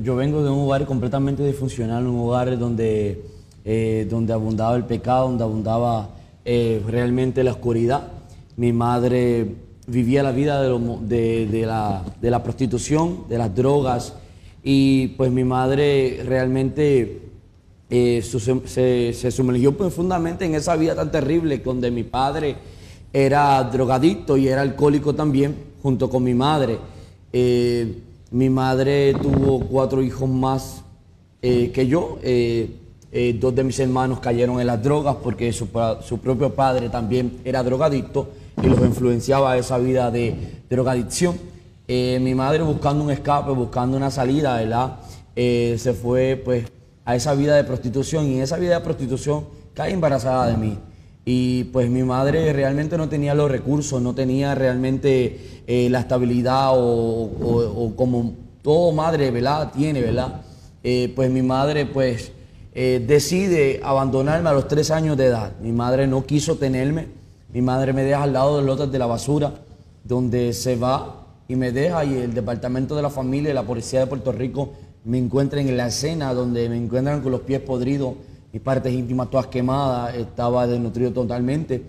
Yo vengo de un hogar completamente disfuncional, un hogar donde abundaba el pecado, donde abundaba realmente la oscuridad. Mi madre vivía la vida de la prostitución, de las drogas, y pues mi madre realmente se sumergió profundamente en esa vida tan terrible, donde mi padre era drogadicto y era alcohólico también, junto con mi madre. Mi madre tuvo 4 hijos más que yo. 2 de mis hermanos cayeron en las drogas porque su propio padre también era drogadicto y los influenciaba a esa vida de drogadicción. Mi madre, buscando un escape, buscando una salida, ¿verdad? Se fue pues a esa vida de prostitución, y en esa vida de prostitución cae embarazada de mí. Y pues mi madre realmente no tenía los recursos, no tenía realmente la estabilidad o como todo madre, ¿verdad? Tiene, ¿verdad? Pues mi madre pues decide abandonarme a los 3 años de edad. Mi madre no quiso tenerme. Mi madre me deja al lado del lote de la basura, donde se va y me deja, y el departamento de la familia y la policía de Puerto Rico me encuentran en la escena, donde me encuentran con los pies podridos, mis partes íntimas todas quemadas, estaba desnutrido totalmente,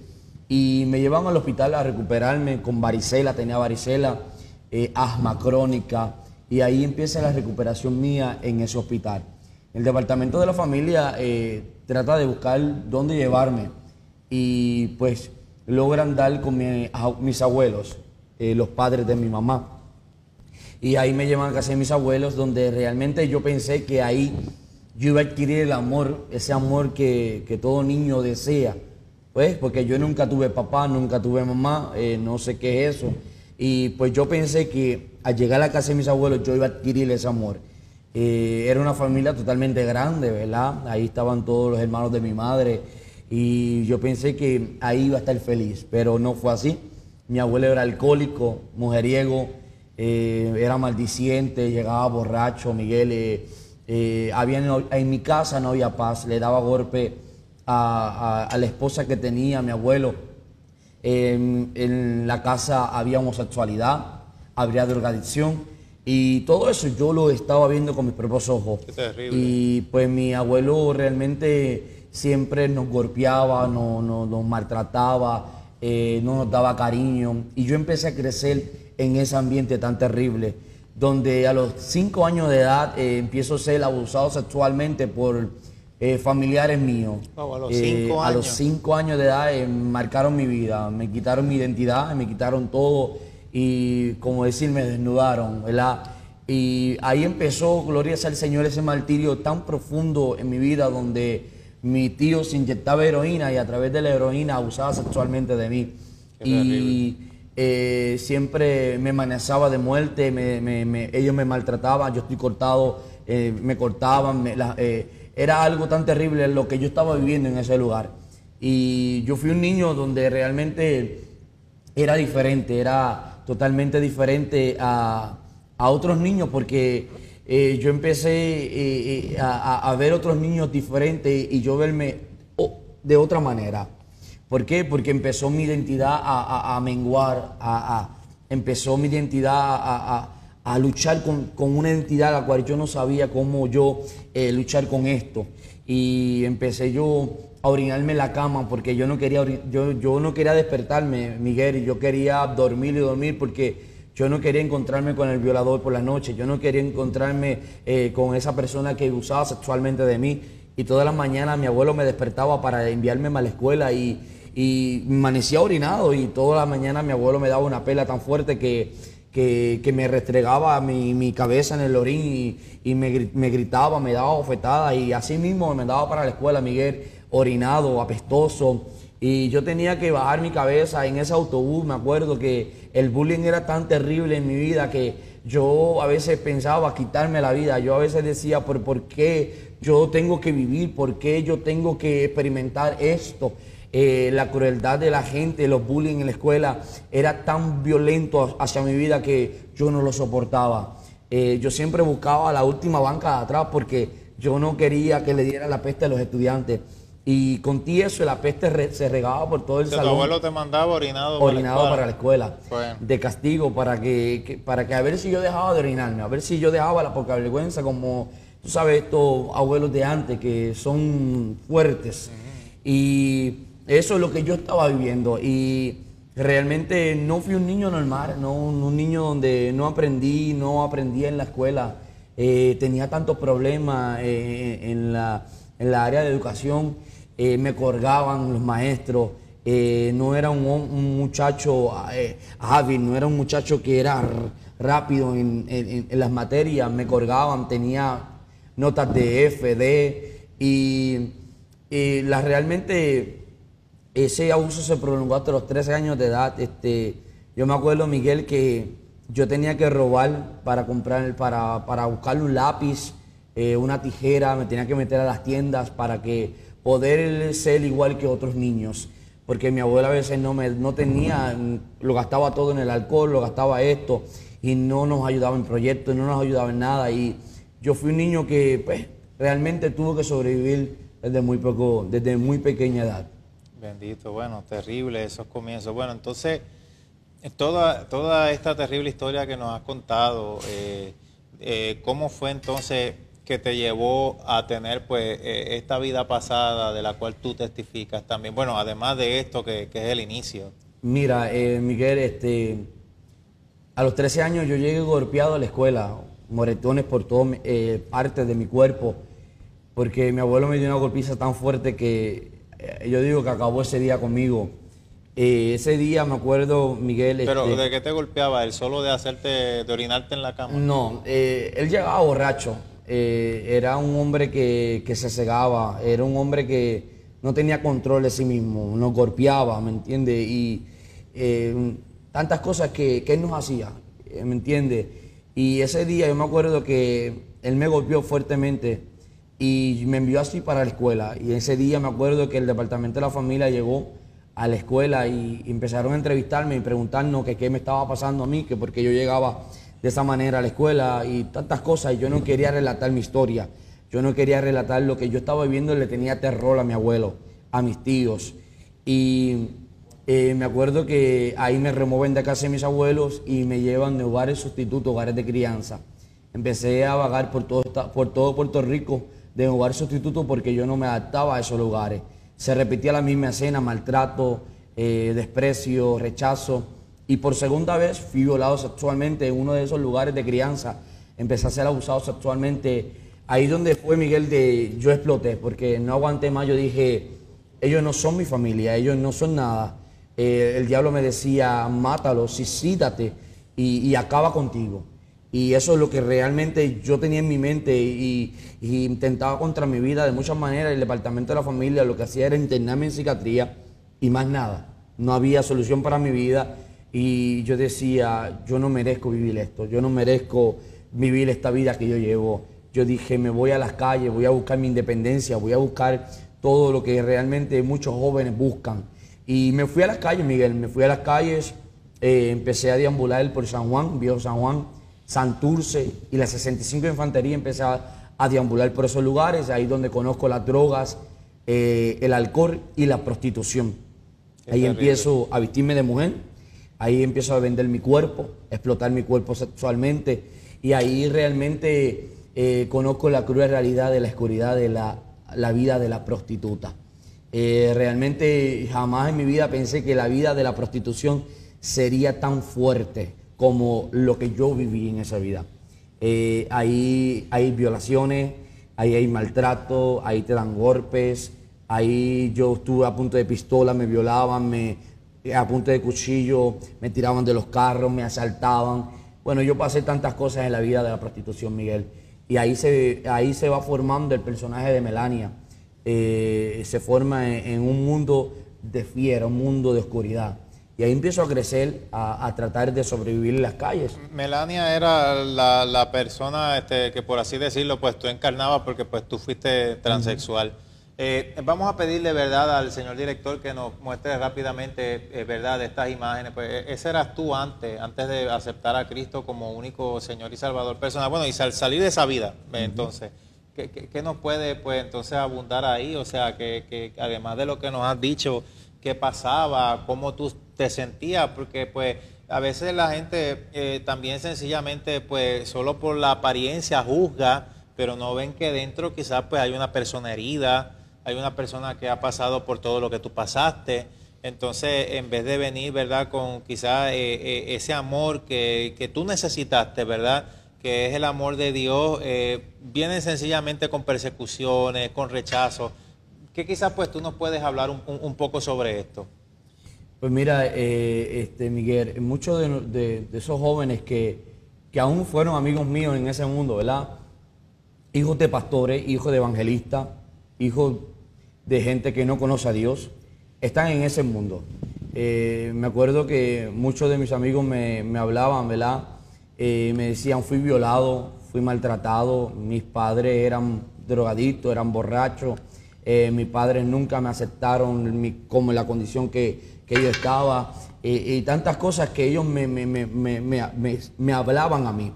y me llevan al hospital a recuperarme con varicela, tenía varicela, asma crónica, y ahí empieza la recuperación mía en ese hospital. El departamento de la familia trata de buscar dónde llevarme, y pues logran dar con mis abuelos, los padres de mi mamá, y ahí me llevan a casa de mis abuelos, donde realmente yo pensé que ahí yo iba a adquirir el amor, ese amor que todo niño desea, pues, porque yo nunca tuve papá, nunca tuve mamá, no sé qué es eso, y pues yo pensé que al llegar a la casa de mis abuelos yo iba a adquirir ese amor. Era una familia totalmente grande, ¿verdad? Ahí estaban todos los hermanos de mi madre, y yo pensé que ahí iba a estar feliz, pero no fue así. Mi abuelo era alcohólico, mujeriego, era maldiciente, llegaba borracho. Miguel, en mi casa no había paz, le daba golpe a la esposa que tenía, mi abuelo. En la casa había homosexualidad, había drogadicción, y todo eso yo lo estaba viendo con mis propios ojos. Qué terrible. Y pues mi abuelo realmente siempre nos golpeaba, nos maltrataba, no nos daba cariño, y yo empecé a crecer en ese ambiente tan terrible, donde a los 5 años de edad empiezo a ser abusado sexualmente por familiares míos. Wow, a los 5 A los años. 5 años de edad marcaron mi vida, me quitaron mi identidad, me quitaron todo, y como decir, me desnudaron, ¿verdad? Y ahí empezó, gloria sea al Señor, ese martirio tan profundo en mi vida, donde mi tío se inyectaba heroína y a través de la heroína abusaba sexualmente de mí. Qué terrible. Y siempre me amenazaba de muerte, ellos me maltrataban, yo estoy cortado, me cortaban, era algo tan terrible lo que yo estaba viviendo en ese lugar. Y yo fui un niño donde realmente era diferente, era totalmente diferente a otros niños, porque yo empecé a ver otros niños diferentes y yo verme de otra manera. ¿Por qué? Porque empezó mi identidad a menguar, empezó mi identidad a luchar con una identidad a la cual yo no sabía cómo yo luchar con esto. Y empecé yo a orinarme en la cama, porque yo no quería, yo no quería despertarme, Miguel, y yo quería dormir y dormir, porque yo no quería encontrarme con el violador por la noche, yo no quería encontrarme con esa persona que abusaba sexualmente de mí. Y todas las mañanas mi abuelo me despertaba para enviarme a la escuela, y me amanecía orinado, y todas las mañanas mi abuelo me daba una pela tan fuerte que me restregaba mi cabeza en el orín, y me gritaba, me daba bofetadas, y así mismo me mandaba para la escuela, Miguel, orinado, apestoso. Y yo tenía que bajar mi cabeza en ese autobús. Me acuerdo que el bullying era tan terrible en mi vida que yo a veces pensaba quitarme la vida. Yo a veces decía, ¿por qué yo tengo que vivir? ¿Por qué yo tengo que experimentar esto? La crueldad de la gente, los bullying en la escuela era tan violento hacia mi vida que yo no lo soportaba. Yo siempre buscaba la última banca de atrás, porque yo no quería que le diera la peste a los estudiantes. Y con tieso la peste se regaba por todo el Tu salón. abuelo te mandaba orinado Para la escuela, Bueno. de castigo, para que a ver si yo dejaba de orinarme, a ver si yo dejaba la poca vergüenza, como tú sabes, estos abuelos de antes que son fuertes. Y eso es lo que yo estaba viviendo. Y realmente no fui un niño normal, no un niño donde no aprendí en la escuela. Tenía tantos problemas en la área de educación. Me colgaban los maestros. No era un muchacho hábil, no era un muchacho que era rápido en las materias. Me colgaban, tenía notas de F, D, y realmente ese abuso se prolongó hasta los 13 años de edad. Yo me acuerdo, Miguel, que yo tenía que robar para buscarle un lápiz, una tijera, me tenía que meter a las tiendas para que poder ser igual que otros niños, porque mi abuela a veces no tenía, lo gastaba todo en el alcohol, lo gastaba esto, y no nos ayudaba en proyectos, no nos ayudaba en nada, y yo fui un niño que pues realmente tuvo que sobrevivir desde muy pequeña edad. Bendito, bueno, terrible esos comienzos. Bueno, entonces, toda esta terrible historia que nos has contado, ¿cómo fue entonces que te llevó a tener pues esta vida pasada de la cual tú testificas también? Bueno, además de esto que es el inicio. Mira, Miguel, a los 13 años yo llegué golpeado a la escuela, moretones por todas partes de mi cuerpo, porque mi abuelo me dio una golpiza tan fuerte que yo digo que acabó ese día conmigo. Ese día me acuerdo, Miguel... ¿Pero de qué te golpeaba? ¿El solo de orinarte en la cama? No, él llegaba borracho. Era un hombre que se cegaba, era un hombre que no tenía control de sí mismo, nos golpeaba, ¿me entiendes? Y tantas cosas que él nos hacía, ¿me entiendes? Y ese día yo me acuerdo que él me golpeó fuertemente y me envió así para la escuela. Y ese día me acuerdo que el departamento de la familia llegó a la escuela y empezaron a entrevistarme y preguntarnos que qué me estaba pasando a mí, que porque yo llegaba de esa manera a la escuela y tantas cosas, y yo no quería relatar mi historia, yo no quería relatar lo que yo estaba viviendo. Le tenía terror a mi abuelo, a mis tíos, y me acuerdo que ahí me remueven de casa de mis abuelos y me llevan de hogares sustitutos, hogares de crianza. Empecé a vagar por todo Puerto Rico de hogar sustituto porque yo no me adaptaba a esos lugares. Se repetía la misma escena: maltrato, desprecio, rechazo. Y por segunda vez fui violado sexualmente en uno de esos lugares de crianza. Empecé a ser abusado sexualmente. Ahí donde fue, Miguel, yo exploté porque no aguanté más. Yo dije, ellos no son mi familia, ellos no son nada. El diablo me decía, mátalos, suicídate y acaba contigo. Y eso es lo que realmente yo tenía en mi mente y intentaba contra mi vida de muchas maneras. El departamento de la familia lo que hacía era internarme en psiquiatría y más nada. No había solución para mi vida y yo decía, yo no merezco vivir esto, yo no merezco vivir esta vida que yo llevo. Yo dije, me voy a las calles, voy a buscar mi independencia, voy a buscar todo lo que realmente muchos jóvenes buscan. Y me fui a las calles, Miguel, me fui a las calles, empecé a deambular por San Juan, Viejo San Juan, Santurce y la 65 de Infantería. Empecé a deambular por esos lugares, ahí donde conozco las drogas, el alcohol y la prostitución. Ahí empiezo a vestirme de mujer, ahí empiezo a vender mi cuerpo, a explotar mi cuerpo sexualmente, y ahí realmente conozco la cruel realidad de la oscuridad de la vida de la prostituta. Realmente jamás en mi vida pensé que la vida de la prostitución sería tan fuerte como lo que yo viví en esa vida. Ahí hay violaciones, ahí hay maltrato, ahí te dan golpes, ahí yo estuve a punto de pistola, me violaban, a punto de cuchillo, me tiraban de los carros, me asaltaban. Bueno, yo pasé tantas cosas en la vida de la prostitución, Miguel, y ahí se va formando el personaje de Melania. Se forma en un mundo de fiera, un mundo de oscuridad. Y ahí empiezo a crecer, a tratar de sobrevivir en las calles. Melania era la persona que, por así decirlo, pues tú encarnabas porque pues tú fuiste transexual. Vamos a pedirle, verdad, al señor director que nos muestre rápidamente, verdad, estas imágenes. Pues ese eras tú antes de aceptar a Cristo como único Señor y Salvador personal. Bueno, y salir de esa vida, entonces. ¿qué nos puede, pues, entonces abundar ahí? O sea, que además de lo que nos has dicho, ¿qué pasaba? ¿Cómo tú te sentías? Porque, pues, a veces la gente también sencillamente, pues, solo por la apariencia juzga, pero no ven que dentro quizás, pues, hay una persona herida, hay una persona que ha pasado por todo lo que tú pasaste. Entonces, en vez de venir, ¿verdad?, con quizás ese amor que tú necesitaste, ¿verdad?, que es el amor de Dios, vienen sencillamente con persecuciones, con rechazo. ¿Qué quizás pues tú nos puedes hablar un poco sobre esto? Pues mira, Miguel, muchos de esos jóvenes que aún fueron amigos míos en ese mundo, ¿verdad? Hijos de pastores, hijos de evangelistas, hijos de gente que no conoce a Dios, están en ese mundo. Me acuerdo que muchos de mis amigos me hablaban, ¿verdad? Me decían, fui violado, fui maltratado, mis padres eran drogadictos, eran borrachos, mis padres nunca me aceptaron como en la condición que yo estaba, y tantas cosas que ellos me hablaban a mí.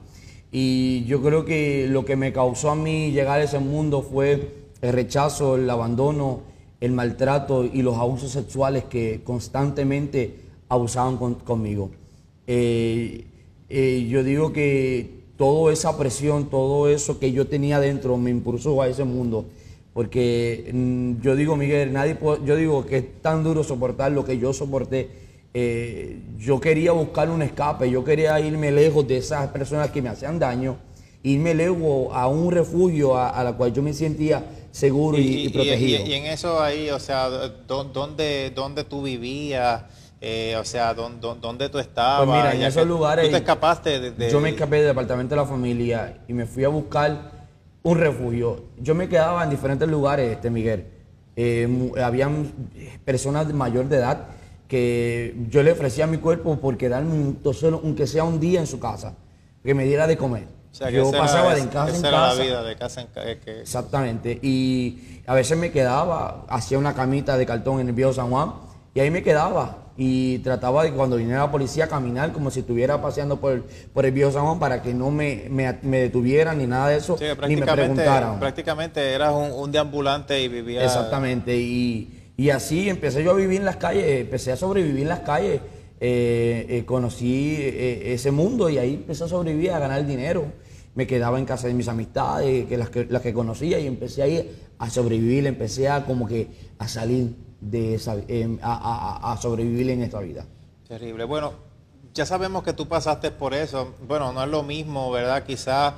Y yo creo que lo que me causó a mí llegar a ese mundo fue el rechazo, el abandono, el maltrato y los abusos sexuales que constantemente abusaban conmigo. Yo digo que toda esa presión, todo eso que yo tenía dentro me impulsó a ese mundo. Porque yo digo, Miguel, yo digo que es tan duro soportar lo que yo soporté. Yo quería buscar un escape, yo quería irme lejos de esas personas que me hacían daño, irme lejos a un refugio a la cual yo me sentía seguro y protegido. Y en eso ahí, o sea, ¿dónde tú vivías? O sea, ¿dónde tú estabas? Pues mira, en esos lugares, ¿tú te escapaste yo me escapé del departamento de la familia y me fui a buscar un refugio. Yo me quedaba en diferentes lugares, Miguel. Habían personas de mayor de edad que yo le ofrecía mi cuerpo por quedarme aunque sea un día en su casa, que me diera de comer. O sea, yo pasaba de casa en casa. La vida, de casa en casa. Exactamente. Y a veces me quedaba, hacía una camita de cartón en el viejo San Juan y ahí me quedaba. Y trataba de cuando viniera la policía caminar como si estuviera paseando por el viejo San Juan para que no me detuvieran ni nada de eso, sí, ni me preguntaran. Prácticamente eras un deambulante y vivías... Exactamente, y así empecé yo a vivir en las calles, empecé a sobrevivir en las calles, conocí ese mundo y ahí empecé a sobrevivir, a ganar dinero. Me quedaba en casa de mis amistades, las que conocía, y empecé ahí a sobrevivir, empecé a como que a salir de esa, a sobrevivir en esta vida. Terrible. Bueno, ya sabemos que tú pasaste por eso. Bueno, no es lo mismo, ¿verdad? Quizás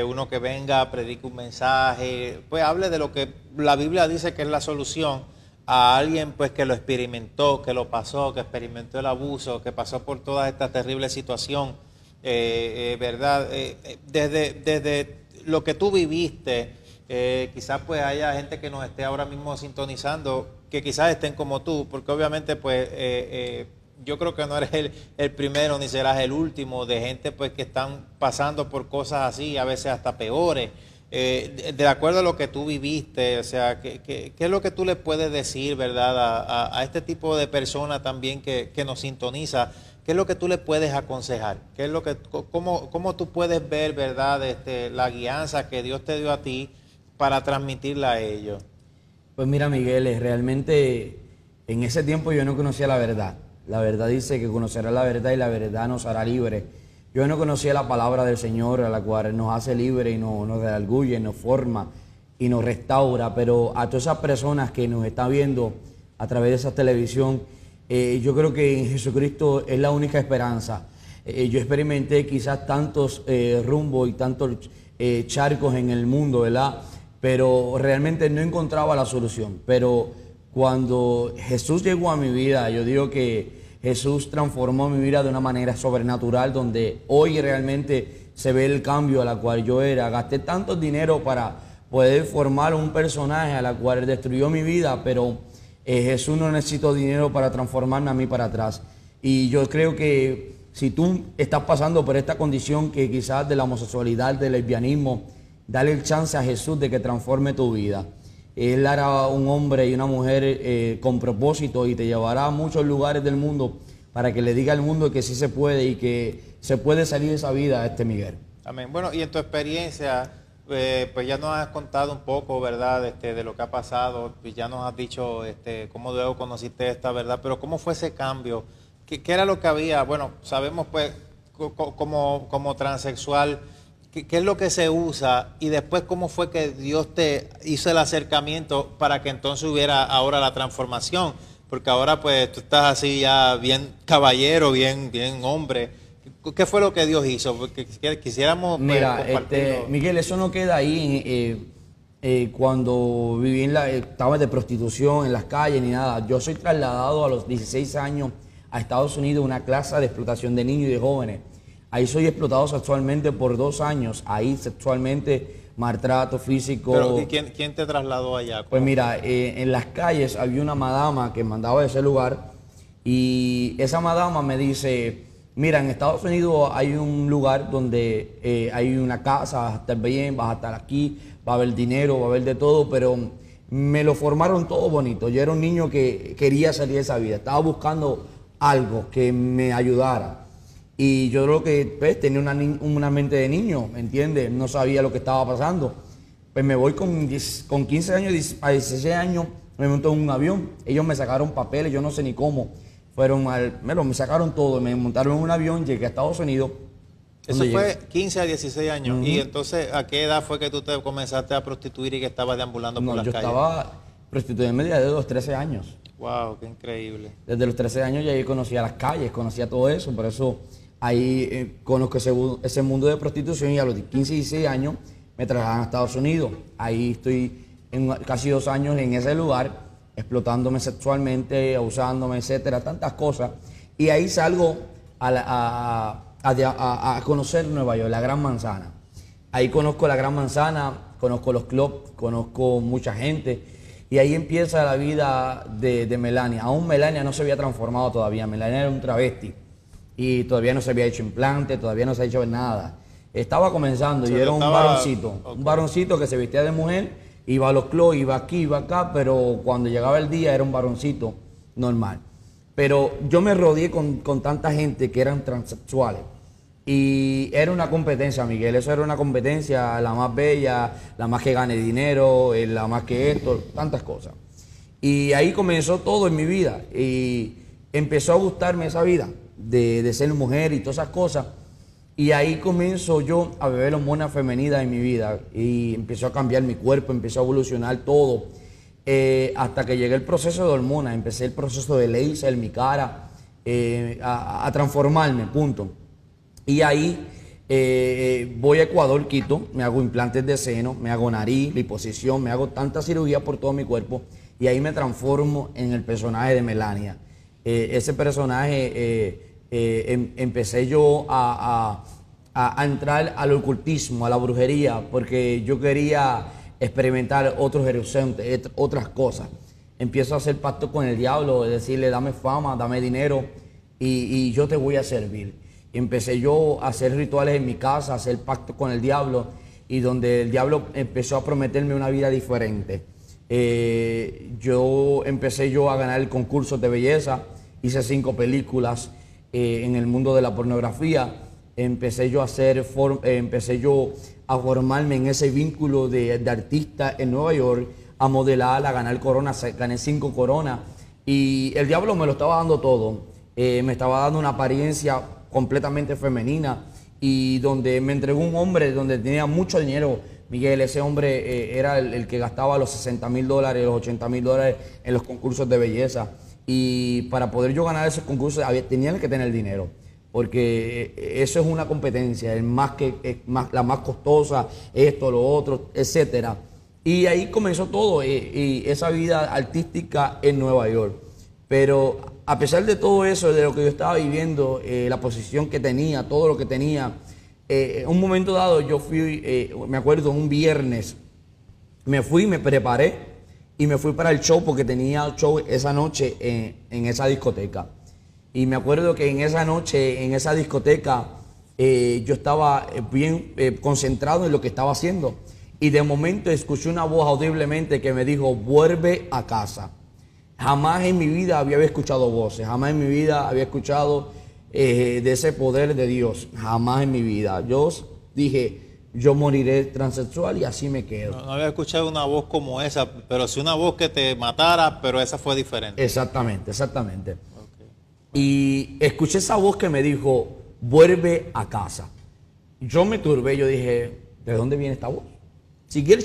uno que venga, predique un mensaje, pues hable de lo que la Biblia dice que es la solución, a alguien pues que lo experimentó, que lo pasó, que experimentó el abuso, que pasó por toda esta terrible situación, ¿verdad? Desde lo que tú viviste, quizás pues haya gente que nos esté ahora mismo sintonizando, que quizás estén como tú, porque obviamente pues yo creo que no eres el primero ni serás el último de gente pues que están pasando por cosas así, a veces hasta peores. De acuerdo a lo que tú viviste, o sea, ¿qué es lo que tú le puedes decir, verdad, a este tipo de personas también que nos sintoniza? ¿Qué es lo que tú le puedes aconsejar? ¿Qué es lo que, cómo tú puedes ver, verdad, la guianza que Dios te dio a ti para transmitirla a ellos? Pues mira, Miguel, realmente en ese tiempo yo no conocía la verdad. La verdad dice que conocerá la verdad y la verdad nos hará libres. Yo no conocía la palabra del Señor, a la cual nos hace libres y nos redarguye, nos forma y nos restaura. Pero a todas esas personas que nos están viendo a través de esa televisión, yo creo que en Jesucristo es la única esperanza. Yo experimenté quizás tantos rumbos y tantos charcos en el mundo, ¿verdad? Pero realmente no encontraba la solución. Pero cuando Jesús llegó a mi vida, yo digo que Jesús transformó mi vida de una manera sobrenatural, donde hoy realmente se ve el cambio a la cual yo era. Gasté tanto dinero para poder formar un personaje a la cual destruyó mi vida, pero Jesús no necesitó dinero para transformarme a mí para atrás. Y yo creo que si tú estás pasando por esta condición que quizás de la homosexualidad, del lesbianismo, dale el chance a Jesús de que transforme tu vida. Él hará un hombre y una mujer con propósito y te llevará a muchos lugares del mundo para que le diga al mundo que sí se puede y que se puede salir de esa vida, Miguel. Amén. Bueno, y en tu experiencia, pues ya nos has contado un poco, ¿verdad? De lo que ha pasado, pues ya nos has dicho cómo luego conociste esta verdad, pero ¿cómo fue ese cambio? ¿Qué era lo que había? Bueno, sabemos pues como transexual, ¿qué es lo que se usa? Y después, ¿cómo fue que Dios te hizo el acercamiento para que entonces hubiera ahora la transformación? Porque ahora pues tú estás así ya bien caballero, bien hombre. ¿Qué fue lo que Dios hizo? Porque quisiéramos pues, Mira, compartirlo. Miguel, eso no queda ahí cuando viví estaba de prostitución en las calles ni nada. Yo soy trasladado a los 16 años a Estados Unidos, una clase de explotación de niños y de jóvenes. Ahí soy explotado sexualmente por 2 años. Ahí sexualmente, maltrato físico. Pero ¿quién te trasladó allá? Pues mira, en las calles había una madama que mandaba de ese lugar y esa madama me dice, mira, en Estados Unidos hay un lugar donde hay una casa, vas a estar bien, vas a estar aquí, va a haber dinero, va a haber de todo, pero me lo formaron todo bonito. Yo era un niño que quería salir de esa vida, estaba buscando algo que me ayudara. Y yo creo que pues, tenía una mente de niño, ¿me entiendes? No sabía lo que estaba pasando. Pues me voy con 15 años, a 16 años, me monto en un avión. Ellos me sacaron papeles, yo no sé ni cómo. Me sacaron todo, me montaron en un avión, llegué a Estados Unidos. Eso fue 15 a 16 años. Y entonces, ¿a qué edad fue que tú te comenzaste a prostituir y que estabas deambulando por las calles? Yo estaba prostituyéndome desde los 13 años. Wow, qué increíble. Desde los 13 años ya yo conocía las calles, conocía todo eso, por eso ahí conozco ese mundo de prostitución y a los 15 y 16 años me trasladan a Estados Unidos. Ahí estoy casi 2 años en ese lugar, explotándome sexualmente, abusándome, etcétera, tantas cosas. Y ahí salgo a conocer Nueva York, la Gran Manzana. Ahí conozco la Gran Manzana, conozco los clubs, conozco mucha gente. Y ahí empieza la vida de Melania. Aún Melania no se había transformado todavía. Melania era un travesti. Y todavía no se había hecho implante, todavía no se ha hecho nada. Estaba comenzando y era un varoncito. Okay. Un varoncito que se vestía de mujer, iba a los clubs, iba aquí, iba acá, pero cuando llegaba el día era un varoncito normal. Pero yo me rodeé con tanta gente que eran transexuales. Y era una competencia, Miguel, eso era una competencia, la más bella, la más que gane dinero, la más que esto, tantas cosas. Y ahí comenzó todo en mi vida y empezó a gustarme esa vida de ser mujer y todas esas cosas. Y ahí comienzo yo a beber hormonas femeninas en mi vida y empezó a cambiar mi cuerpo, empezó a evolucionar todo. Hasta que llegué el proceso de hormonas, empecé el proceso de laser en mi cara, a transformarme, punto. Y ahí voy a Ecuador, Quito, me hago implantes de seno, me hago nariz, liposucción, me hago tanta cirugía por todo mi cuerpo y ahí me transformo en el personaje de Melania. Ese personaje empecé yo a entrar al ocultismo, a la brujería, porque yo quería experimentar otros horizontes, otras cosas. Empiezo a hacer pacto con el diablo, decirle dame fama, dame dinero y yo te voy a servir. Empecé yo a hacer rituales en mi casa, a hacer pacto con el diablo y donde el diablo empezó a prometerme una vida diferente. Empecé a ganar concursos de belleza, hice 5 películas en el mundo de la pornografía. Empecé yo a formarme en ese vínculo de artista en Nueva York, a modelar, a ganar coronas, gané 5 coronas y el diablo me lo estaba dando todo. Me estaba dando una apariencia completamente femenina y donde me entregó un hombre donde tenía mucho dinero. Miguel, ese hombre era el que gastaba los $60,000, los $80,000 en los concursos de belleza y para poder yo ganar esos concursos tenían que tener dinero porque eso es una competencia, la más costosa, esto, lo otro, etcétera. Y ahí comenzó todo y esa vida artística en Nueva York. Pero a pesar de todo eso, de lo que yo estaba viviendo, la posición que tenía, todo lo que tenía, en un momento dado yo fui, me acuerdo, un viernes, me fui, me preparé y me fui para el show porque tenía show esa noche en esa discoteca. Y me acuerdo que en esa noche, en esa discoteca, yo estaba bien concentrado en lo que estaba haciendo. Y de momento escuché una voz audiblemente que me dijo, vuelve a casa. Jamás en mi vida había escuchado voces, jamás en mi vida había escuchado de ese poder de Dios, jamás en mi vida. Yo dije, yo moriré transexual y así me quedo. No había escuchado una voz como esa, pero sí una voz que te matara, pero esa fue diferente. Exactamente, exactamente. Okay. Y escuché esa voz que me dijo, vuelve a casa. Yo me turbé, yo dije, ¿de dónde viene esta voz? Seguí el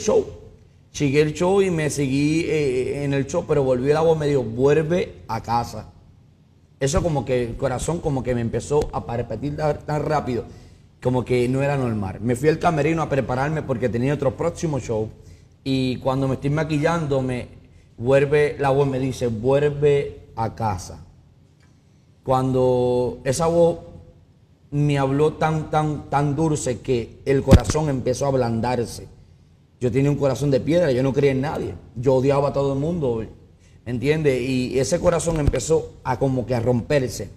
show y me seguí en el show, pero volví la voz, me dijo, vuelve a casa. Eso como que el corazón como que me empezó a repetir tan rápido, como que no era normal. Me fui al camerino a prepararme porque tenía otro próximo show y cuando me estoy maquillando, vuelve la voz, me dice, vuelve a casa. Cuando esa voz me habló tan dulce que el corazón empezó a ablandarse. Yo tenía un corazón de piedra, yo no creía en nadie. Yo odiaba a todo el mundo, ¿entiendes? Y ese corazón empezó a como que a romperse.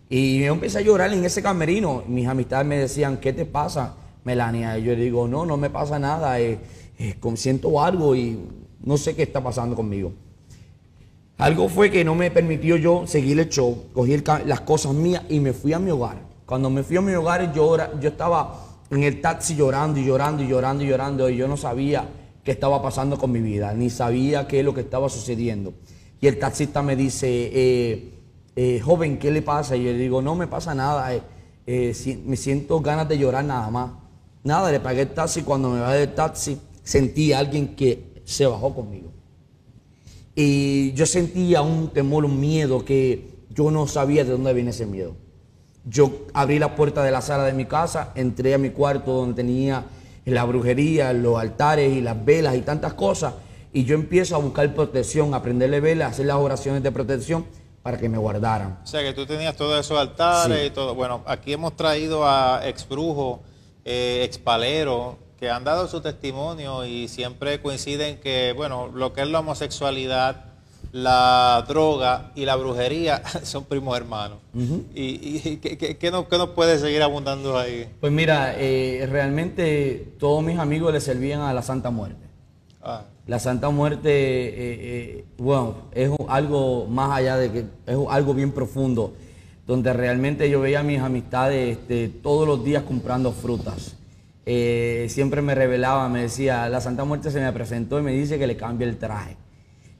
Y yo empecé a llorar en ese camerino. Mis amistades me decían, ¿qué te pasa, Melania? Y yo digo, no me pasa nada. Siento algo y no sé qué está pasando conmigo. Algo fue que no me permitió yo seguir el show. Cogí las cosas mías y me fui a mi hogar. Cuando me fui a mi hogar, yo estaba en el taxi llorando y llorando y llorando y llorando. Y yo no sabía qué estaba pasando con mi vida, ni sabía qué es lo que estaba sucediendo. Y el taxista me dice, joven, ¿qué le pasa? Y yo le digo, no me pasa nada, me siento ganas de llorar nada más. Nada, le pagué el taxi. Cuando me bajé del taxi, sentí a alguien que se bajó conmigo. Y yo sentía un temor, un miedo que yo no sabía de dónde viene ese miedo. Yo abrí la puerta de la sala de mi casa, entré a mi cuarto donde tenía la brujería, los altares y las velas y tantas cosas. Y yo empiezo a buscar protección, a prenderle velas, a hacer las oraciones de protección para que me guardaran. O sea, que tú tenías todos esos altares, sí, y todo. Bueno, aquí hemos traído a exbrujos, expaleros, que han dado su testimonio y siempre coinciden que, bueno, lo que es la homosexualidad, la droga y la brujería son primos hermanos. ¿Y qué nos puede seguir abundando ahí? Pues mira, realmente todos mis amigos le servían a la Santa Muerte. La Santa Muerte, bueno, es algo más allá de que es algo bien profundo, donde realmente yo veía a mis amistades todos los días comprando frutas. Siempre me revelaba, me decía, la Santa Muerte se me presentó y me dice que le cambie el traje.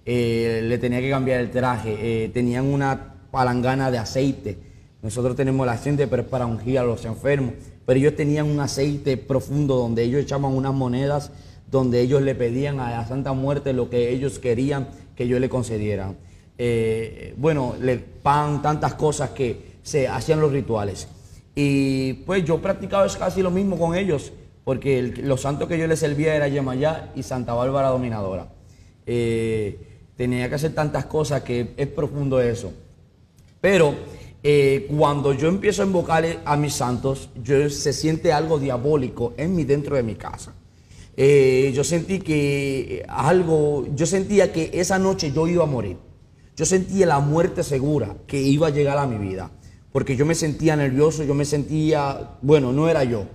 Le tenía que cambiar el traje. Tenían una palangana de aceite. Nosotros tenemos el aceite, pero es para ungir a los enfermos. Pero ellos tenían un aceite profundo donde ellos echaban unas monedas, donde ellos le pedían a la Santa Muerte lo que ellos querían que yo le concedieran. Bueno, pan, tantas cosas que se hacían los rituales. Y pues yo practicaba casi lo mismo con ellos, porque los santos que yo les servía era Yemayá y Santa Bárbara Dominadora. Tenía que hacer tantas cosas que es profundo eso. Pero cuando yo empiezo a invocar a mis santos, se siente algo diabólico dentro de mi casa. Yo sentía que esa noche yo iba a morir. Yo sentía la muerte segura que iba a llegar a mi vida. Porque yo me sentía nervioso, yo me sentía, bueno, no era yo.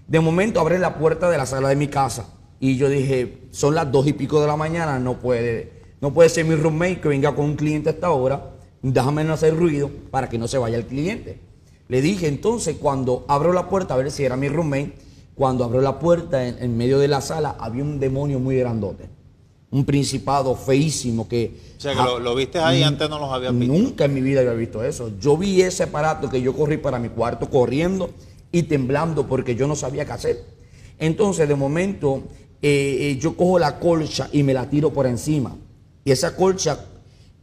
De momento abrí la puerta de la sala de mi casa y yo dije, son las 2 y pico de la mañana, no puede ser mi roommate que venga con un cliente a esta hora, déjame no hacer ruido para que no se vaya el cliente. Le dije entonces, cuando abro la puerta, a ver si era mi roommate, cuando abro la puerta en medio de la sala había un demonio muy grandote, un principado feísimo que... O sea, que lo viste ahí, antes no los habías visto. Nunca en mi vida había visto eso. Yo vi ese aparato que yo corrí para mi cuarto corriendo y temblando porque yo no sabía qué hacer. Entonces, de momento, yo cojo la colcha y me la tiro por encima. Y esa colcha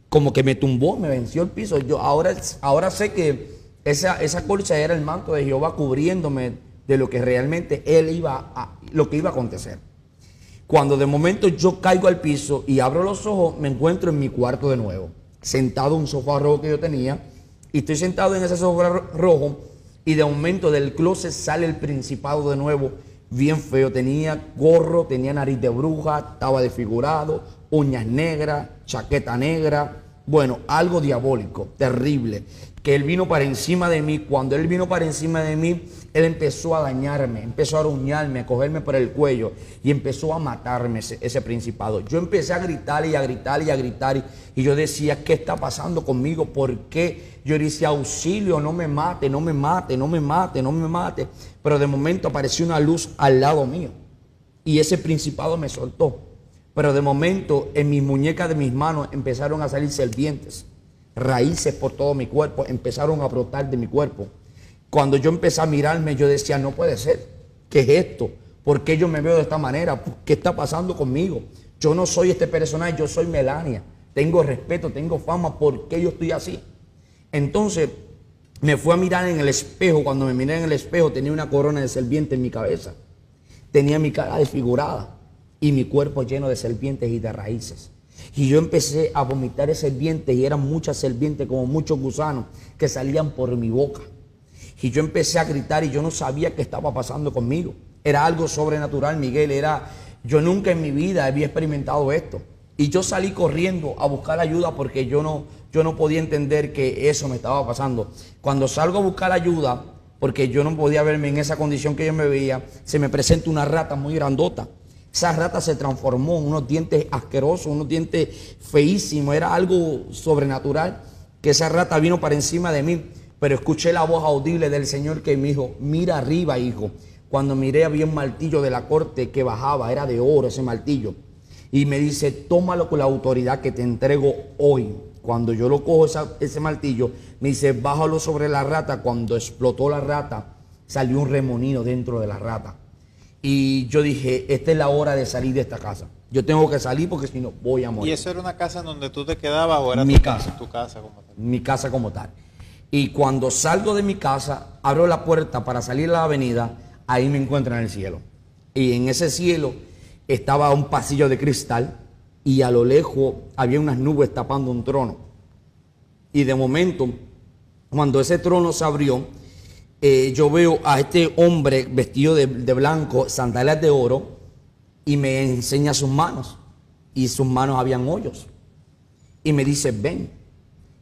como que me tumbó, me venció el piso. Yo ahora sé que esa colcha era el manto de Jehová cubriéndome de lo que realmente lo que iba a acontecer. Cuando de momento yo caigo al piso y abro los ojos, me encuentro en mi cuarto de nuevo, sentado en un sofá rojo que yo tenía, y estoy sentado en ese sofá rojo, y de momento del closet sale el principado de nuevo, bien feo. Tenía gorro, tenía nariz de bruja, estaba desfigurado, uñas negras, chaqueta negra, bueno, algo diabólico, terrible. Que él vino para encima de mí. Cuando él vino para encima de mí, él empezó a dañarme, empezó a aruñarme, a cogerme por el cuello y empezó a matarme ese principado. Yo empecé a gritar y a gritar y a gritar y yo decía, ¿qué está pasando conmigo? ¿Por qué? Yo decía, auxilio, no me mate, no me mate, no me mate, no me mate. Pero de momento apareció una luz al lado mío y ese principado me soltó. Pero de momento en mis muñecas de mis manos empezaron a salir serpientes, raíces por todo mi cuerpo, empezaron a brotar de mi cuerpo. Cuando yo empecé a mirarme, yo decía, no puede ser. ¿Qué es esto? ¿Por qué yo me veo de esta manera? ¿Qué está pasando conmigo? Yo no soy este personaje, yo soy Melania. Tengo respeto, tengo fama, ¿por qué yo estoy así? Entonces me fui a mirar en el espejo. Cuando me miré en el espejo tenía una corona de serpiente en mi cabeza. Tenía mi cara desfigurada y mi cuerpo lleno de serpientes y de raíces. Y yo empecé a vomitar serpientes y eran muchas serpientes, como muchos gusanos que salían por mi boca. Y yo empecé a gritar y yo no sabía qué estaba pasando conmigo. Era algo sobrenatural, Miguel. Yo nunca en mi vida había experimentado esto. Y yo salí corriendo a buscar ayuda porque yo no podía entender que eso me estaba pasando. Cuando salgo a buscar ayuda, porque yo no podía verme en esa condición que yo me veía, se me presenta una rata muy grandota. Esa rata se transformó en unos dientes asquerosos, unos dientes feísimos. Era algo sobrenatural que esa rata vino para encima de mí. Pero escuché la voz audible del Señor que me dijo, mira arriba, hijo. Cuando miré había un martillo de la corte que bajaba, era de oro ese martillo. Y me dice, tómalo con la autoridad que te entrego hoy. Cuando yo lo cojo ese martillo, me dice, bájalo sobre la rata. Cuando explotó la rata, salió un remonino dentro de la rata. Y yo dije, esta es la hora de salir de esta casa. Yo tengo que salir porque si no voy a morir. ¿Y eso era una casa en donde tú te quedabas o era mi casa? Tu casa como tal. Mi casa como tal. Y cuando salgo de mi casa, abro la puerta para salir a la avenida, ahí me encuentro en el cielo. Y en ese cielo estaba un pasillo de cristal y a lo lejos había unas nubes tapando un trono. Y de momento, cuando ese trono se abrió, yo veo a este hombre vestido de blanco, sandalias de oro, y me enseña sus manos. Y sus manos habían hoyos. Y me dice, ven.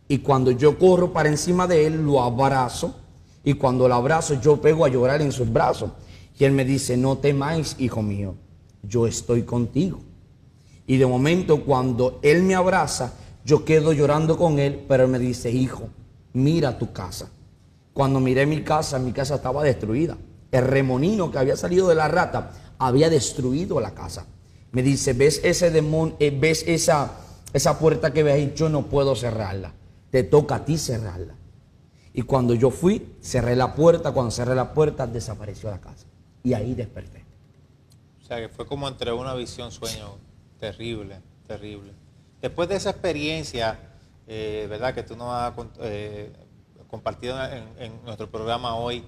Y cuando yo corro para encima de él, lo abrazo. Y cuando lo abrazo, yo pego a llorar en sus brazos. Y él me dice, no temáis, hijo mío, yo estoy contigo. Y de momento, cuando él me abraza, yo quedo llorando con él, pero él me dice, hijo, mira tu casa. Cuando miré mi casa estaba destruida. El remonino que había salido de la rata había destruido la casa. Me dice, ¿ves ese demonio? ¿Ves esa puerta que ves ahí? Yo no puedo cerrarla. Te toca a ti cerrarla. Y cuando yo fui, cerré la puerta. Cuando cerré la puerta, desapareció la casa. Y ahí desperté. O sea, que fue como entre una visión, sueño terrible, terrible. Después de esa experiencia, ¿verdad? Que tú nos has compartido en nuestro programa hoy,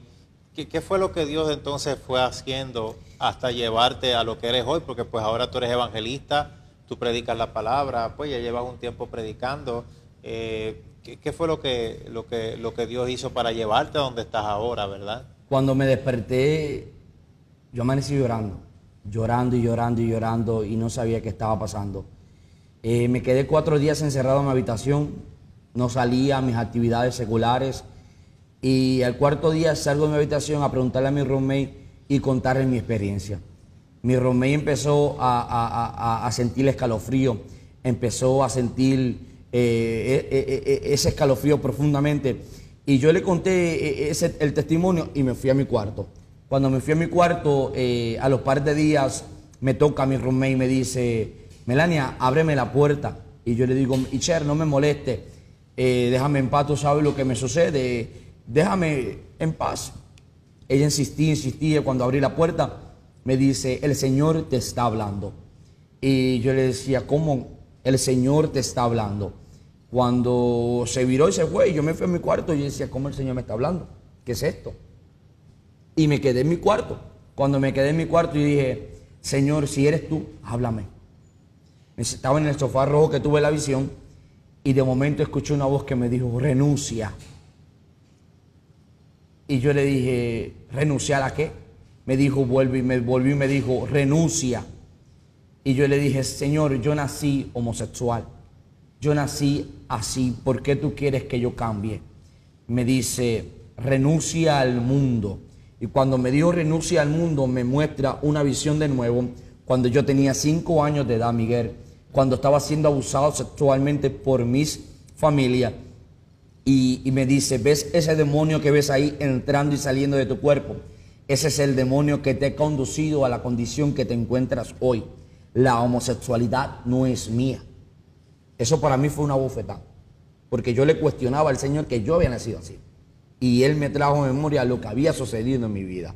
¿qué fue lo que Dios entonces fue haciendo hasta llevarte a lo que eres hoy? Porque pues ahora tú eres evangelista, tú predicas la palabra, pues ya llevas un tiempo predicando. ¿Qué fue lo que Dios hizo para llevarte a donde estás ahora, verdad? Cuando me desperté, yo amanecí llorando y no sabía qué estaba pasando. Me quedé 4 días encerrado en mi habitación, no salía a mis actividades seculares y al 4.º día salgo de mi habitación a preguntarle a mi roommate y contarle mi experiencia. Mi roommate empezó a sentir escalofrío, empezó a sentir ese escalofrío profundamente y yo le conté el testimonio y me fui a mi cuarto. Cuando me fui a mi cuarto, a los par de días me toca mi roommate y me dice, Melania, ábreme la puerta. Y yo le digo, Icher, no me moleste, déjame en paz, tú sabes lo que me sucede, déjame en paz. Ella insistía, cuando abrí la puerta me dice, el Señor te está hablando. Y yo le decía, ¿cómo el Señor te está hablando? Cuando se viró y se fue, y yo me fui a mi cuarto y yo decía, ¿cómo el Señor me está hablando? ¿Qué es esto? Y me quedé en mi cuarto. Cuando me quedé en mi cuarto y dije, Señor, si eres tú, háblame. Estaba en el sofá rojo que tuve la visión y de momento escuché una voz que me dijo, renuncia. Y yo le dije, ¿renunciar a qué? Me dijo, volvió y me dijo, renuncia. Y yo le dije, Señor, yo nací homosexual. Yo nací así. ¿Por qué tú quieres que yo cambie? Me dice, renuncia al mundo Y cuando me dijo renuncia al mundo, me muestra una visión de nuevo cuando yo tenía 5 años de edad, Miguel, cuando estaba siendo abusado sexualmente por mis familias. Y me dice, ¿ves ese demonio que ves ahí entrando y saliendo de tu cuerpo? Ese es el demonio que te ha conducido a la condición que te encuentras hoy. La homosexualidad no es mía. Eso para mí fue una bofetada, porque yo le cuestionaba al Señor que yo había nacido así. Y Él me trajo en memoria lo que había sucedido en mi vida.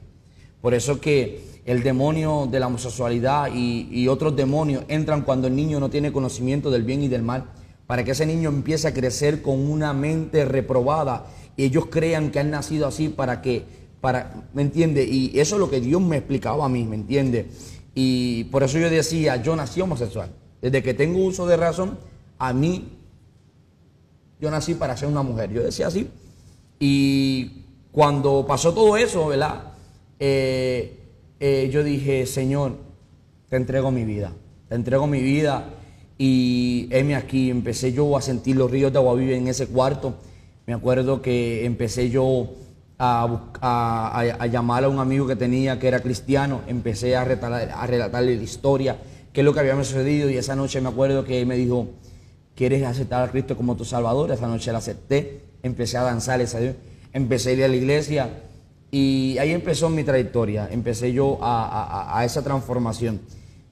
Por eso que el demonio de la homosexualidad y otros demonios entran cuando el niño no tiene conocimiento del bien y del mal, para que ese niño empiece a crecer con una mente reprobada y ellos crean que han nacido así ¿me entiende? Y eso es lo que Dios me explicaba a mí, ¿me entiende? Y por eso yo decía, yo nací homosexual. Desde que tengo uso de razón, a mí, yo nací para ser una mujer. Yo decía así. Y cuando pasó todo eso, ¿verdad? Yo dije, Señor, te entrego mi vida. Te entrego mi vida. Y heme aquí, empecé yo a sentir los ríos de agua viva en ese cuarto. Me acuerdo que empecé yo a llamar a un amigo que tenía que era cristiano. Empecé a relatarle la historia, qué es lo que había sucedido. Y esa noche me acuerdo que él me dijo, ¿quieres aceptar a Cristo como tu Salvador? Esa noche la acepté. Empecé a danzar, empecé a ir a la iglesia. Y ahí empezó mi trayectoria. Empecé yo a esa transformación.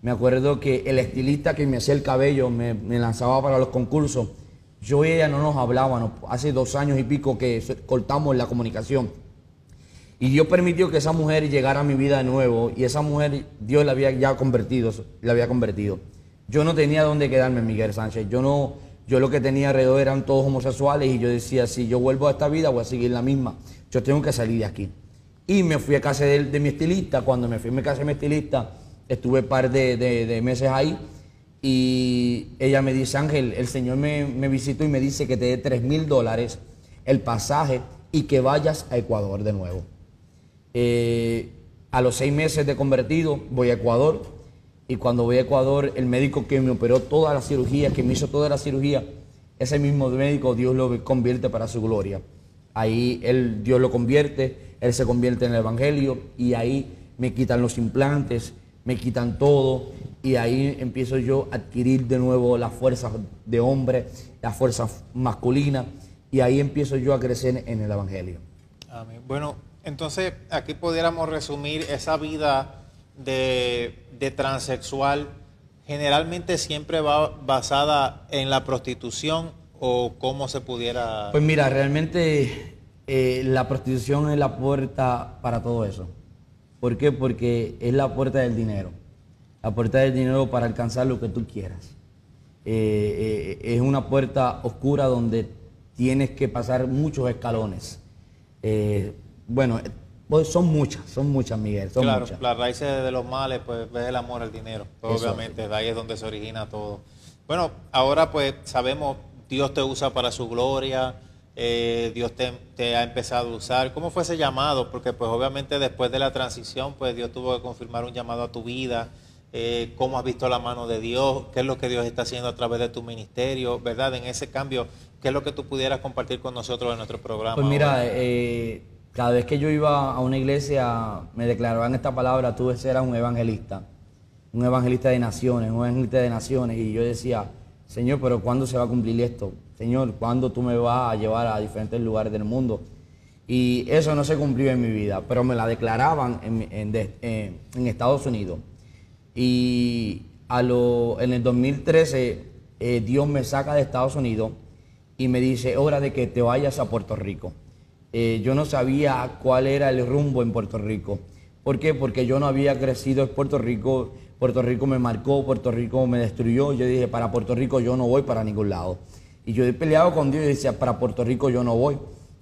Me acuerdo que el estilista que me hacía el cabello me lanzaba para los concursos. Yo y ella no nos hablábamos. Hace 2 años y pico que cortamos la comunicación. Y Dios permitió que esa mujer llegara a mi vida de nuevo. Y esa mujer, Dios la había ya convertido. Yo no tenía dónde quedarme, Miguel Sánchez. Yo lo que tenía alrededor eran todos homosexuales. Y yo decía, si yo vuelvo a esta vida, voy a seguir la misma. Yo tengo que salir de aquí. Y me fui a casa de mi estilista. Cuando me fui a mi casa de mi estilista, estuve un par de meses ahí y ella me dice, Ángel, el Señor me visitó y me dice que te dé $3,000 el pasaje y que vayas a Ecuador de nuevo. A los 6 meses de convertido voy a Ecuador y cuando voy a Ecuador el médico que me operó toda la cirugía, que me hizo toda la cirugía, ese mismo médico Dios lo convierte para su gloria. Ahí Dios lo convierte, Él se convierte en el Evangelio y ahí me quitan los implantes, me quitan todo y ahí empiezo yo a adquirir de nuevo la fuerza de hombre, la fuerza masculina y ahí empiezo yo a crecer en el Evangelio. Amén. Bueno, entonces aquí pudiéramos resumir esa vida de transexual, generalmente siempre va basada en la prostitución o cómo se pudiera... Pues mira, realmente la prostitución es la puerta para todo eso. ¿Por qué? Porque es la puerta del dinero. La puerta del dinero para alcanzar lo que tú quieras. Es una puerta oscura donde tienes que pasar muchos escalones. Pues son muchas, Miguel. Son claro, muchas. las raíces de los males, pues es el amor al dinero. Pues, obviamente, de ahí es donde se origina todo. Bueno, ahora pues sabemos, Dios te usa para su gloria. Dios te ha empezado a usar. ¿Cómo fue ese llamado? Porque pues obviamente después de la transición pues Dios tuvo que confirmar un llamado a tu vida. ¿Cómo has visto la mano de Dios? ¿Qué es lo que Dios está haciendo a través de tu ministerio? ¿Verdad? En ese cambio, ¿qué es lo que tú pudieras compartir con nosotros en nuestro programa? Pues mira, cada vez que yo iba a una iglesia me declaraban esta palabra, tú eras un evangelista de naciones, y yo decía, Señor, pero ¿cuándo se va a cumplir esto? Señor, ¿cuándo tú me vas a llevar a diferentes lugares del mundo? Y eso no se cumplió en mi vida, pero me la declaraban en Estados Unidos. Y en el 2013 Dios me saca de Estados Unidos y me dice, hora de que te vayas a Puerto Rico. Yo no sabía cuál era el rumbo en Puerto Rico. ¿Por qué? Porque yo no había crecido en Puerto Rico. Puerto Rico me marcó, Puerto Rico me destruyó. Yo dije, para Puerto Rico yo no voy para ningún lado. Y yo he peleado con Dios y decía, para Puerto Rico yo no voy.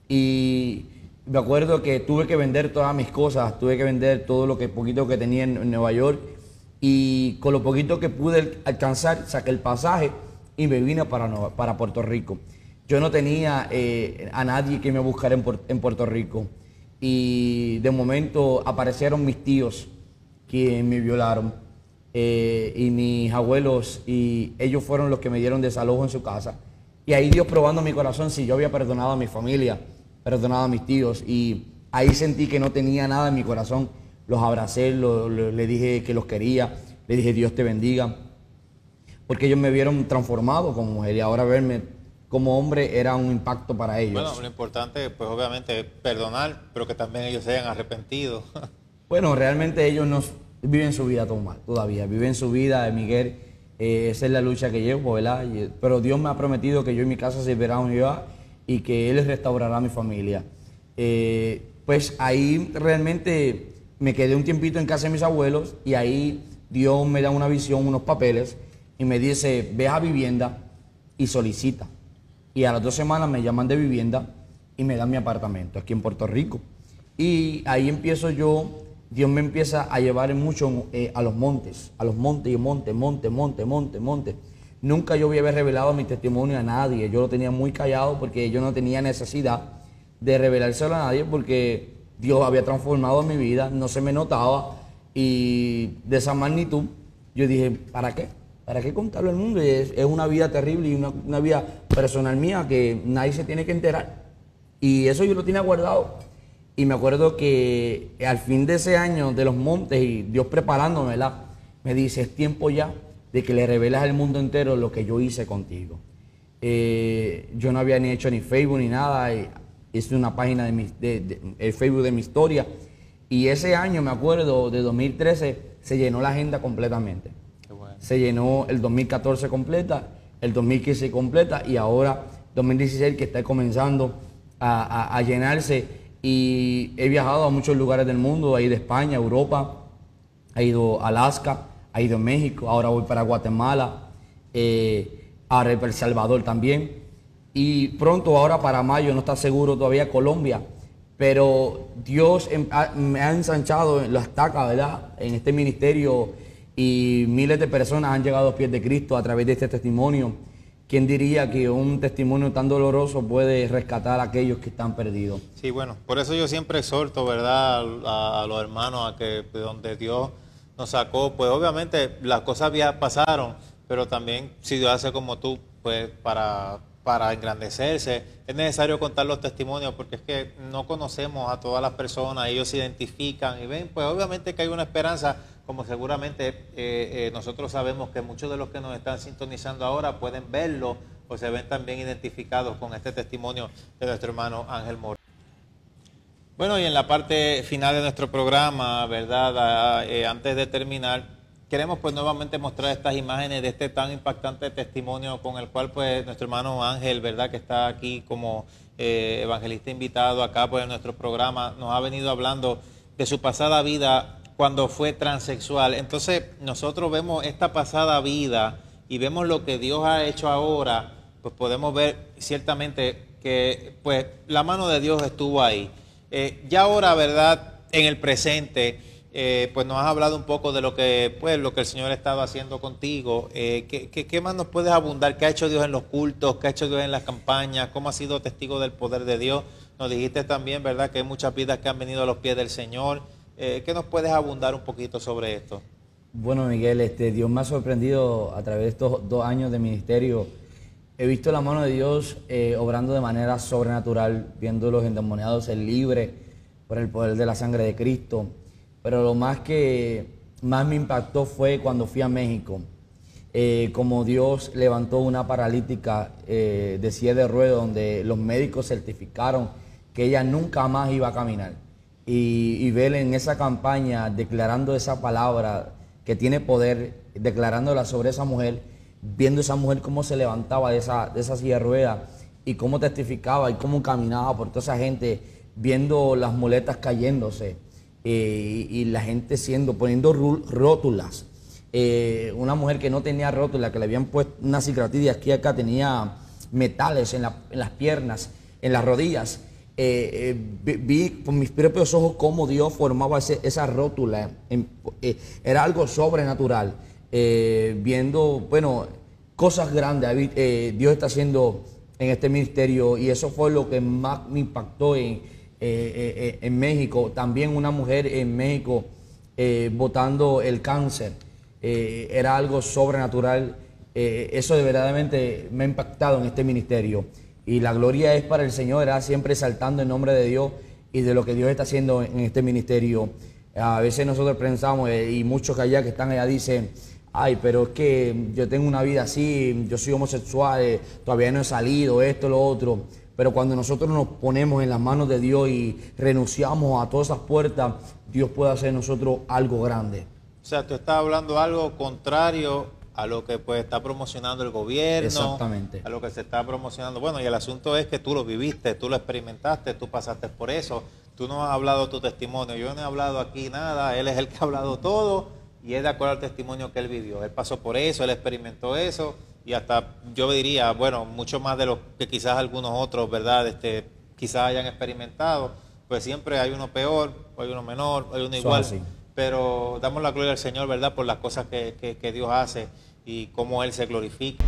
Y me acuerdo que tuve que vender todas mis cosas, tuve que vender todo lo poquito que tenía en Nueva York. Y con lo poquito que pude alcanzar, saqué el pasaje y me vine para Puerto Rico. Yo no tenía a nadie que me buscara en Puerto Rico. Y de momento aparecieron mis tíos que me violaron. Y mis abuelos, y ellos fueron los que me dieron desalojo en su casa. Y ahí Dios probando mi corazón si yo había perdonado a mi familia, perdonado a mis tíos. Y Ahí sentí que no tenía nada en mi corazón. Los abracé, le dije que los quería, le dije Dios te bendiga. Porque ellos me vieron transformado como mujer y ahora verme como hombre era un impacto para ellos. Bueno, lo importante, pues obviamente, perdonar, pero que también ellos se hayan arrepentido. Bueno, realmente ellos no viven su vida todo mal, todavía. Viven su vida, Miguel. Esa es la lucha que llevo, ¿verdad? Pero Dios me ha prometido que yo en mi casa servirá a Jehová y que Él restaurará a mi familia. Pues ahí realmente me quedé un tiempito en casa de mis abuelos y ahí Dios me da una visión, unos papeles y me dice, ve a vivienda y solicita. Y a las 2 semanas me llaman de vivienda y me dan mi apartamento aquí en Puerto Rico. Y ahí empiezo yo, Dios me empieza a llevar mucho a los montes y monte. Nunca yo había revelado mi testimonio a nadie, yo lo tenía muy callado porque yo no tenía necesidad de revelárselo a nadie porque Dios había transformado mi vida, no se me notaba y de esa magnitud yo dije, ¿para qué? ¿Para qué contarlo al mundo? Es una vida terrible y una vida personal mía que nadie se tiene que enterar. Y eso yo lo tenía guardado. Y me acuerdo que al fin de ese año de los montes y Dios preparándome, ¿verdad? Me dice, es tiempo ya de que le reveles al mundo entero lo que yo hice contigo. Yo no había ni hecho ni Facebook ni nada. Hice una página el Facebook de mi historia. Y ese año, me acuerdo, de 2013, se llenó la agenda completamente. Se llenó el 2014 completa, el 2015 completa y ahora 2016 que está comenzando a llenarse y he viajado a muchos lugares del mundo, he ido a España, Europa, he ido a Alaska, he ido a México, ahora voy para Guatemala, ahora para El Salvador también y pronto ahora para mayo, no está seguro todavía, Colombia, pero Dios me ha ensanchado en la estaca, ¿verdad? En este ministerio. Y miles de personas han llegado a los pies de Cristo a través de este testimonio. ¿Quién diría que un testimonio tan doloroso puede rescatar a aquellos que están perdidos? Sí, bueno, por eso yo siempre exhorto, ¿verdad?, a los hermanos a que de donde Dios nos sacó, pues obviamente las cosas ya pasaron, pero también si Dios hace como tú, pues para engrandecerse, es necesario contar los testimonios porque es que no conocemos a todas las personas, ellos se identifican y ven, pues obviamente que hay una esperanza, como seguramente nosotros sabemos que muchos de los que nos están sintonizando ahora pueden verlo o se ven también identificados con este testimonio de nuestro hermano Ángel Moreno. Bueno, y en la parte final de nuestro programa, ¿verdad? Antes de terminar, queremos pues nuevamente mostrar estas imágenes de este tan impactante testimonio con el cual pues nuestro hermano Ángel, ¿verdad?, que está aquí como evangelista invitado acá pues en nuestro programa, nos ha venido hablando de su pasada vida cuando fue transexual. Entonces nosotros vemos esta pasada vida y vemos lo que Dios ha hecho ahora, pues podemos ver ciertamente que pues la mano de Dios estuvo ahí. Ya ahora, ¿verdad?, en el presente, pues nos has hablado un poco de lo que el Señor ha estado haciendo contigo. ¿Qué más nos puedes abundar? ¿Qué ha hecho Dios en los cultos? ¿Qué ha hecho Dios en las campañas? ¿Cómo has sido testigo del poder de Dios? Nos dijiste también, ¿verdad?, que hay muchas vidas que han venido a los pies del Señor. ¿Qué nos puedes abundar un poquito sobre esto? Bueno, Miguel, Dios me ha sorprendido a través de estos 2 años de ministerio. He visto la mano de Dios obrando de manera sobrenatural, viendo los endemoniados ser libres por el poder de la sangre de Cristo. Pero lo más me impactó fue cuando fui a México. Como Dios levantó una paralítica de silla de ruedas, donde los médicos certificaron que ella nunca más iba a caminar. Y ver en esa campaña declarando esa palabra que tiene poder, declarándola sobre esa mujer, viendo esa mujer cómo se levantaba de esa silla de ruedas y cómo testificaba y cómo caminaba por toda esa gente, viendo las muletas cayéndose y la gente poniendo rótulas. Una mujer que no tenía rótula, que le habían puesto una cicatriz de aquí a acá, tenía metales en las piernas, en las rodillas. Vi con mis propios ojos cómo Dios formaba esa rótula. Era algo sobrenatural. Viendo, bueno, cosas grandes Dios está haciendo en este ministerio, y eso fue lo que más me impactó en México. También una mujer en México botando el cáncer. Era algo sobrenatural. Eso de verdaderamente me ha impactado en este ministerio. Y la gloria es para el Señor, era siempre exaltando el nombre de Dios y de lo que Dios está haciendo en este ministerio. A veces nosotros pensamos, y muchos que allá que están allá dicen, ay, pero es que yo tengo una vida así, yo soy homosexual, todavía no he salido, esto, lo otro. Pero cuando nosotros nos ponemos en las manos de Dios y renunciamos a todas esas puertas, Dios puede hacer en nosotros algo grande. O sea, tú estás hablando algo contrario a lo que pues está promocionando el gobierno. Exactamente. A lo que se está promocionando. Bueno, y el asunto es que tú lo viviste, tú lo experimentaste, tú pasaste por eso. Tú no has hablado tu testimonio, yo no he hablado aquí nada, él es el que ha hablado todo y es de acuerdo al testimonio que él vivió. Él pasó por eso, él experimentó eso y hasta yo diría, bueno, mucho más de lo que quizás algunos otros, ¿verdad? Quizás hayan experimentado, pues siempre hay uno peor, hay uno menor, hay uno igual. Así. Pero damos la gloria al Señor, ¿verdad? Por las cosas que Dios hace y cómo Él se glorifica.